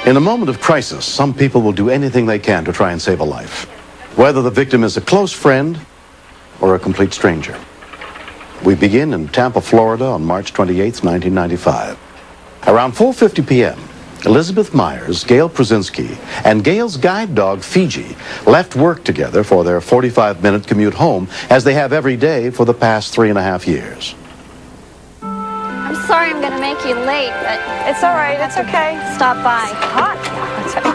In a moment of crisis, some people will do anything they can to try and save a life, whether the victim is a close friend or a complete stranger. We begin in Tampa, Florida on March 28, 1995. Around 4:50 p.m., Elizabeth Myers, Gail Przezinski, and Gail's guide dog, Fiji, left work together for their 45-minute commute home, as they have every day for the past 3.5 years. I'm sorry I'm going to make you late, but... It's all right. It's okay. Stop by. It's hot. It's okay.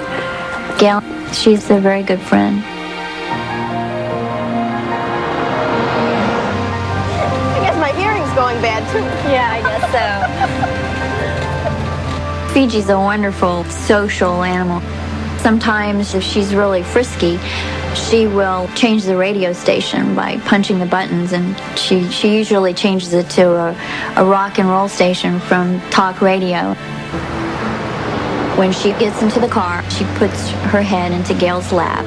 Gail, she's a very good friend. I guess my hearing's going bad, too. Yeah, I guess so. Fiji's a wonderful social animal. Sometimes if she's really frisky, she will change the radio station by punching the buttons, and she usually changes it to a rock and roll station from talk radio. When she gets into the car, she puts her head into Gail's lap.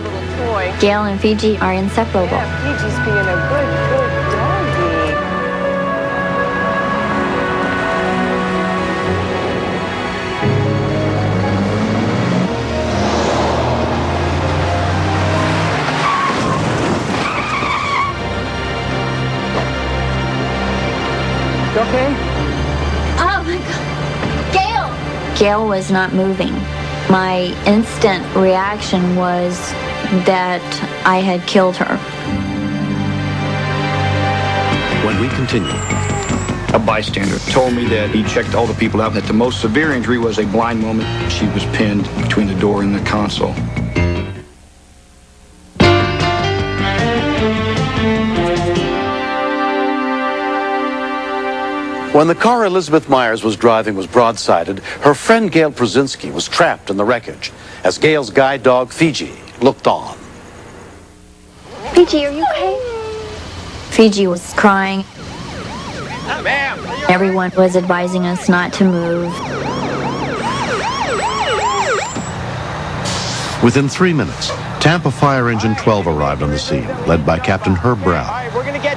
Boy. Gail and Fiji are inseparable. Yeah, Fiji's being a good doggy. You okay? Oh my God. Gail! Gail was not moving. My instant reaction was that I had killed her. When we continue, a bystander told me that he checked all the people out and that the most severe injury was a blind moment. She was pinned between the door and the console. when the car Elizabeth Myers was driving was broadsided, her friend Gail Przezinski was trapped in the wreckage as Gail's guide dog, Fiji, looked on. Fiji, are you okay? Fiji was crying. Everyone was advising us not to move. Within 3 minutes, Tampa Fire Engine 12 arrived on the scene, led by Captain Herb Brown.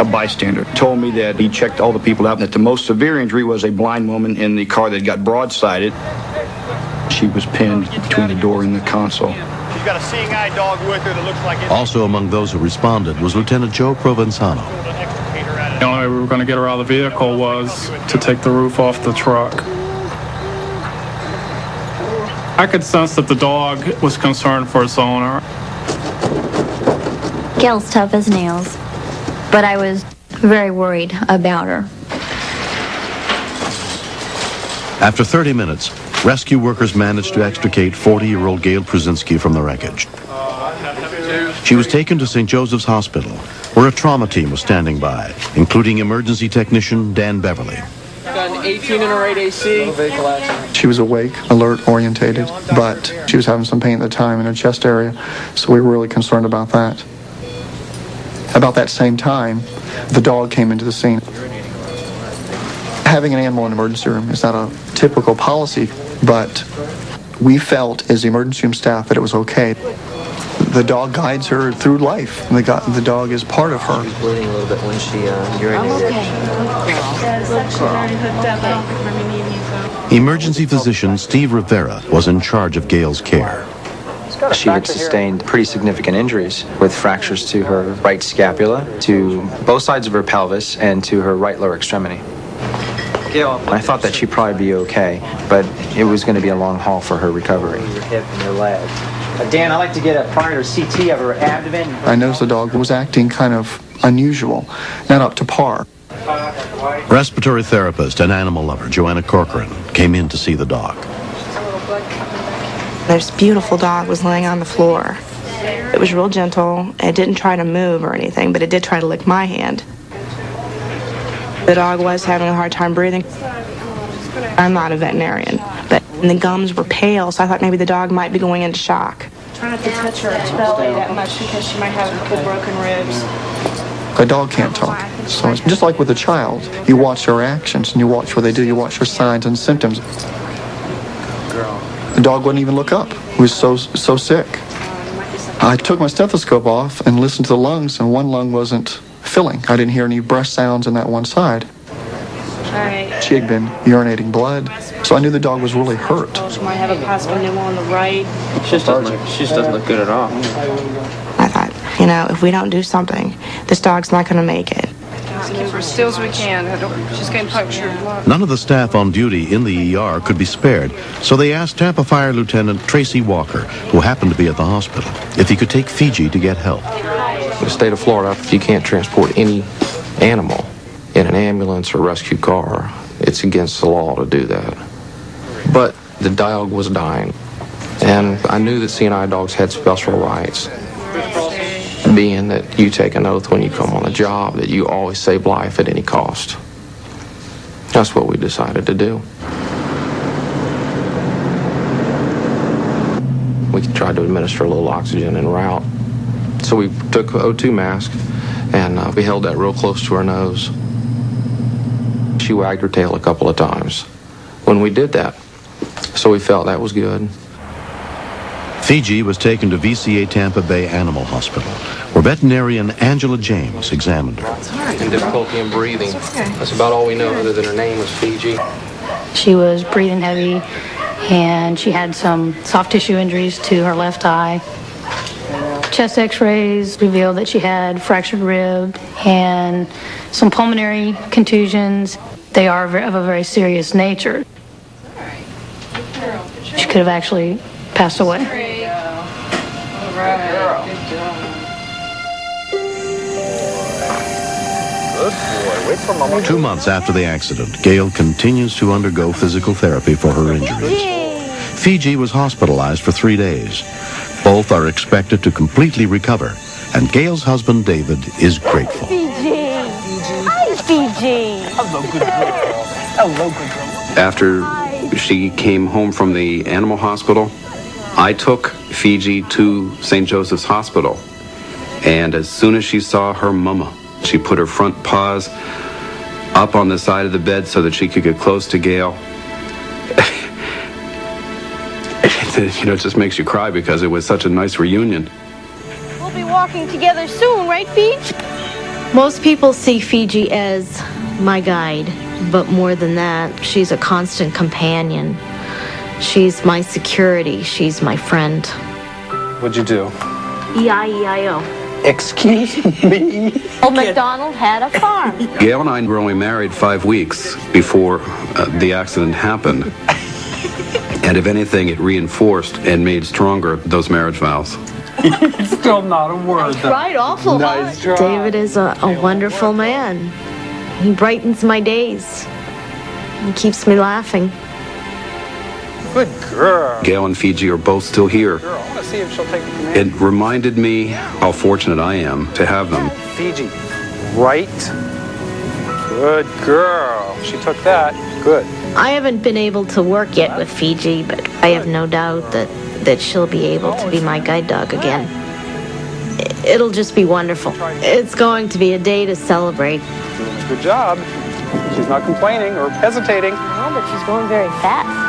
A bystander told me that he checked all the people out and that the most severe injury was a blind woman in the car that got broadsided. She was pinned between the door and the console. She's got a seeing eye dog with her that looks like it. Also among those who responded was Lieutenant Joe Provenzano. The only way we were going to get her out of the vehicle was to take the roof off the truck. I could sense that the dog was concerned for its owner. Gail's tough as nails, but I was very worried about her. After 30 minutes, rescue workers managed to extricate 40-year-old Gail Przezinski from the wreckage. She was taken to St. Joseph's Hospital, where a trauma team was standing by, including emergency technician Dan Beverly. Got an 18 and a right AC. She was awake, alert, orientated, but she was having some pain at the time in her chest area, so we were really concerned about that. About that same time, the dog came into the scene. Having an animal in the emergency room is not a typical policy, but we felt as the emergency room staff that it was okay. The dog guides her through life. The dog is part of her. She was bleeding a little bit when she urinated. Emergency physician Steve Rivera was in charge of Gail's care. She had sustained pretty significant injuries with fractures to her right scapula, to both sides of her pelvis, and to her right lower extremity. Gail, I thought that she'd probably be okay, but it was going to be a long haul for her recovery. Your hip and your leg. Dan, I'd like to get a prior CT of her abdomen. I noticed the dog was acting kind of unusual, not up to par. Respiratory therapist and animal lover Joanna Corcoran came in to see the dog. This beautiful dog was laying on the floor. It was real gentle. It didn't try to move or anything, but it did try to lick my hand. The dog was having a hard time breathing. I'm not a veterinarian, but the gums were pale, so I thought maybe the dog might be going into shock. Try not to touch her belly that much because she might have a couple broken ribs. A dog can't talk. So it's just like with a child. You watch their actions and you watch what they do. You watch their signs and symptoms. The dog wouldn't even look up. He was so sick. I took my stethoscope off and listened to the lungs, and one lung wasn't filling. I didn't hear any breath sounds in that one side. All right. She had been urinating blood, So I knew the dog was really hurt. She might have a possible pneumo on the right. She just doesn't look good at all. I thought, you know, if we don't do something, this dog's not going to make it. Keep her as still as we can. She's getting punctured. None of the staff on duty in the ER could be spared, so they asked Tampa Fire Lieutenant Tracy Walker, who happened to be at the hospital, if he could take Fiji to get help. In the state of Florida, if you can't transport any animal in an ambulance or rescue car, it's against the law to do that. But the dog was dying, and I knew that CNI dogs had special rights, being that you take an oath when you come on the job that you always save life at any cost. That's what we decided to do. We tried to administer a little oxygen en route. So we took an O2 mask, and we held that real close to her nose. She wagged her tail a couple of times when we did that. So we felt that was good. Fiji was taken to VCA Tampa Bay Animal Hospital, where veterinarian Angela James examined her. And difficulty in breathing. That's about all we know, other than her name was Fiji. She was breathing heavy, and she had some soft tissue injuries to her left eye. Chest x-rays revealed that she had fractured rib and some pulmonary contusions. They are of a very serious nature. She could have actually passed away. 2 months after the accident, Gail continues to undergo physical therapy for her injuries. Fiji was hospitalized for 3 days. Both are expected to completely recover, and Gail's husband, David, is grateful. Fiji. Hi, Fiji. Hello, good girl. Hello, good girl. After she came home from the animal hospital, I took Fiji to St. Joseph's Hospital. And as soon as she saw her mama, she put her front paws up on the side of the bed so that she could get close to Gail. You know, it just makes you cry because it was such a nice reunion. We'll be walking together soon, right, Fiji? Most people see Fiji as my guide, but more than that, she's a constant companion. She's my security. She's my friend. What'd you do? E-I-E-I-O. Excuse me? Old MacDonald had a farm. Gail and I were only married 5 weeks before the accident happened. And if anything, it reinforced and made stronger those marriage vows. Still not a word. Right, awful. Nice try. David is a wonderful man. He brightens my days. He keeps me laughing. Good girl. Gail and Fiji are both still here. Girl, I want to see if she'll take the command. It reminded me how fortunate I am to have them. Fiji, right? Good girl. She took that. Good. I haven't been able to work yet with Fiji, but I have no doubt that she'll be able to be my guide dog again. It'll just be wonderful. It's going to be a day to celebrate. Good job. She's not complaining or hesitating. No, but she's going very fast.